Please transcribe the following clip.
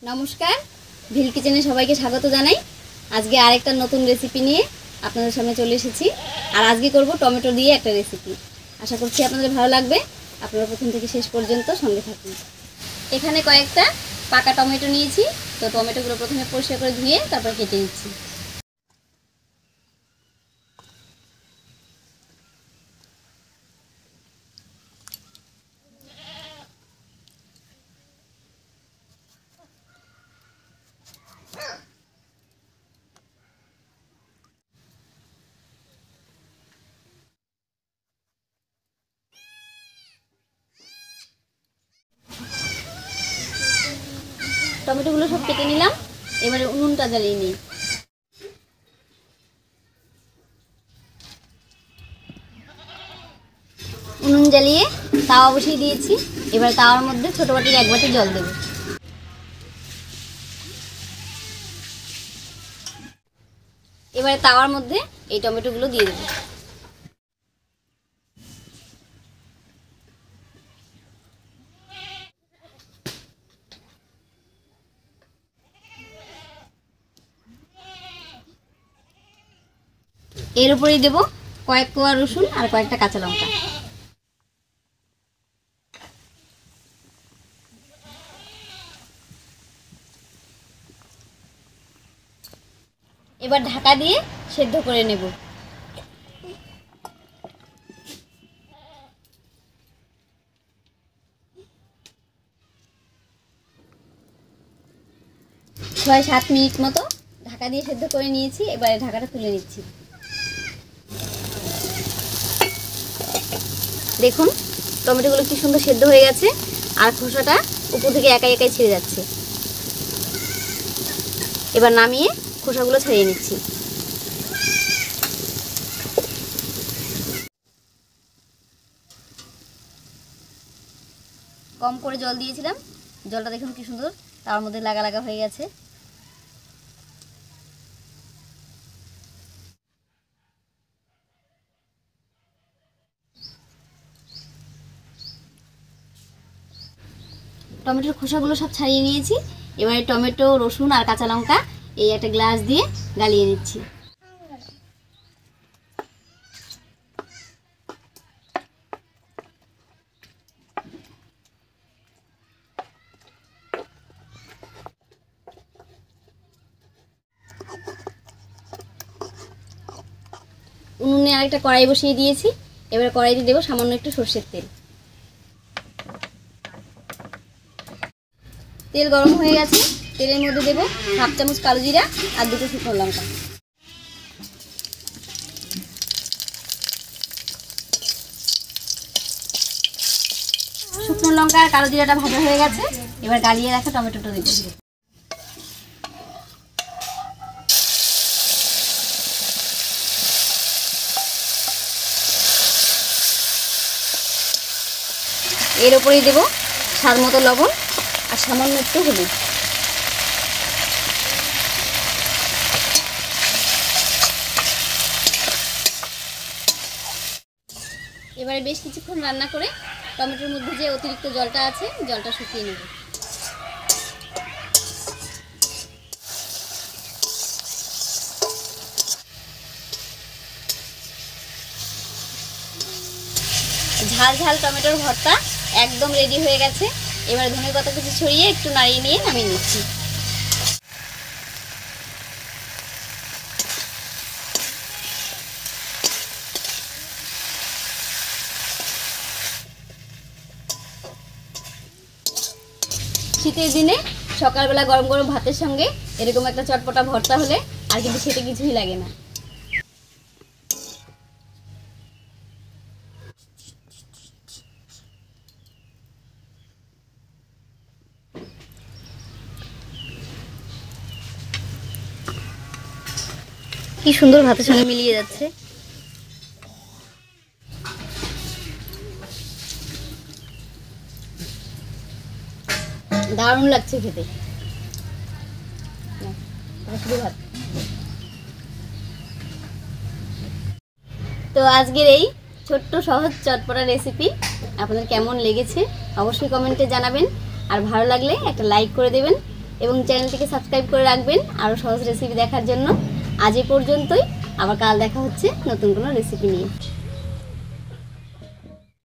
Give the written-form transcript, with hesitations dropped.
নমস্কার, ভিল কিচেনে সবাইকে স্বাগত জানাই। আজকে আরেকটা নতুন রেসিপি নিয়ে আপনাদের সামনে চলে এসেছি। আর আজকে করব টমেটো দিয়ে একটা রেসিপি। আশা করছি আপনাদের ভালো লাগবে। আপনারা প্রথম থেকে শেষ পর্যন্ত সঙ্গে থাকুন। এখানে কয়েকটা পাকা টমেটো নিয়েছি। তো টমেটোগুলো প্রথমে পরিষ্কার করে ধুয়ে তারপর কেটে নিচ্ছি। টমেটোগুলো সব কেটে নিলাম। এবারে উনুনটা জ্বালিয়ে নিই। উনুন জ্বালিয়ে তাওয়া বসিয়ে দিয়েছি। এবার তাওয়ার মধ্যে ছোট বাটির এক বাটি জল দেব। এবারে তাওয়ার মধ্যে এই টমেটোগুলো দিয়ে দেব। এর উপরেই দেব কয়েক কোয়া রসুন আর কয়েকটা কাঁচা লঙ্কা। এবার ঢাকা দিয়ে সেদ্ধ করে নেব। ৬-৭ মিনিট মতো ঢাকা দিয়ে সেদ্ধ করে নিয়েছি। এবারে ঢাকাটা তুলে নিচ্ছি। দেখুন টমেটোগুলো কি সুন্দর সেদ্ধ হয়ে গেছে, আর খোসাটা উপর থেকে একাই একাই ছিঁড়ে যাচ্ছে। এবার নামিয়ে খোসাগুলো ছাড়িয়ে নিচ্ছি। কম করে জল দিয়েছিলাম, জলটা দেখুন কি সুন্দর তার মধ্যে লাগা লাগা হয়ে গেছে। টমেটোর খোসাগুলো সব ছাড়িয়ে নিয়েছি। এবারে টমেটো, রসুন আর কাঁচা লঙ্কা এই একটা গ্লাস দিয়ে গালিয়ে নিচ্ছি। উনুনে আরেকটা কড়াই বসিয়ে দিয়েছি। এবারে কড়াইতে দেবো সামান্য একটু সরষের তেল। তেল গরম হয়ে গেছে। তেলের মধ্যে দেবো 1/2 চামচ কালো জিরা আর 2টো শুকনো লঙ্কা। শুকনো লঙ্কা আর কালো জিরাটা ভাজা হয়ে গেছে। এবার গালিয়ে রাখা টমেটোটা দেবো। এর উপরেই দেবো স্বাদ মতো লবণ আর সামান্য একটু হলুদ। এবারে বেশ কিছুক্ষণ রান্না করে টমেটোর মধ্যে যে অতিরিক্ত জলটা আছে জলটা শুকিয়ে নেব। ঝাল ঝাল টমেটোর ভর্তা একদম রেডি হয়ে গেছে। এবার ধনেপাতা কুচি ছড়িয়ে একটু নাড়িয়ে নিয়ে নামিয়ে নিচ্ছি। শীতের দিনে সকালবেলা গরম গরম ভাতের সঙ্গে এরকম একটা চটপটা ভর্তা হলে আর কিন্তু খেতে কিছুই লাগে না। কি সুন্দর ভাতের সঙ্গে মিলিয়ে যাচ্ছে। দারুণ লাগছে খেতে। ভাত তো আজকের এই ছোট্ট সহজ চটপটা রেসিপি আপনাদের কেমন লেগেছে অবশ্যই কমেন্টে জানাবেন। আর ভালো লাগলে একটা লাইক করে দেবেন। এবং চ্যানেলটিকে সাবস্ক্রাইব করে রাখবেন আরও সহজ রেসিপি দেখার জন্য। আজ এ পর্যন্তই, আবার কাল দেখা হচ্ছে নতুন কোনো রেসিপি নিয়ে।